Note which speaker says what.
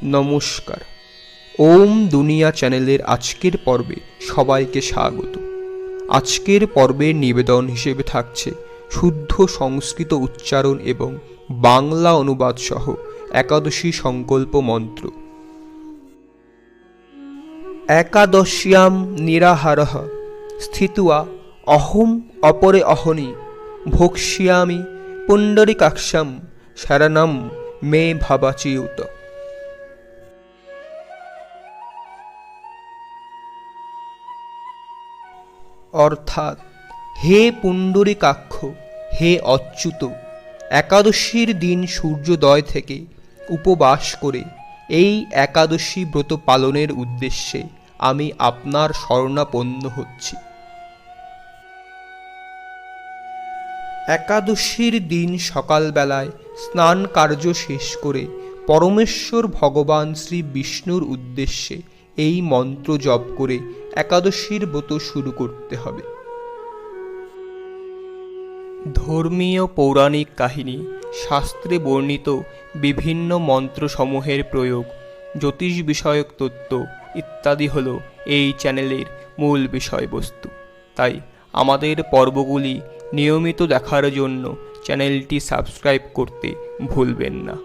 Speaker 1: নমস্কার। ওম দুনিয়া চ্যানেলের আজকের পর্বে সবাইকে স্বাগত। আজকের পর্বের নিবেদন হিসেবে থাকছে শুদ্ধ সংস্কৃত উচ্চারণ এবং বাংলা অনুবাদ সহ একাদশী সংকল্প মন্ত্র। একাদশ্যাম নিরাহারঃ স্থিত্বা অহম অপরে অহনি ভোক্ষ্যামি পুণ্ডরীকাক্ষম শরণম মে ভবাচ্যুত। অর্থাৎ, হে পুণ্ডরীকাক্ষ, হে অচ্যুত, একাদশীর দিন সূর্যোদয় থেকে উপবাস করে এই একাদশী ব্রত পালনের উদ্দেশ্যে আমি আপনার শরণাপন্ন হচ্ছি। একাদশীর দিন সকালবেলায় স্নান কার্য শেষ করে পরমেশ্বর ভগবান শ্রী বিষ্ণুর উদ্দেশ্যে এই মন্ত্র জপ করে একাদশীর ব্রত শুরু করতে হবে। ধর্মীয় পৌরাণিক কাহিনী, শাস্ত্রে বর্ণিত বিভিন্ন মন্ত্রসমূহের প্রয়োগ, জ্যোতিষ বিষয়ক তত্ত্ব ইত্যাদি হল এই চ্যানেলের মূল বিষয়বস্তু। তাই আমাদের পর্বগুলি নিয়মিত দেখার জন্য চ্যানেলটি সাবস্ক্রাইব করতে ভুলবেন না।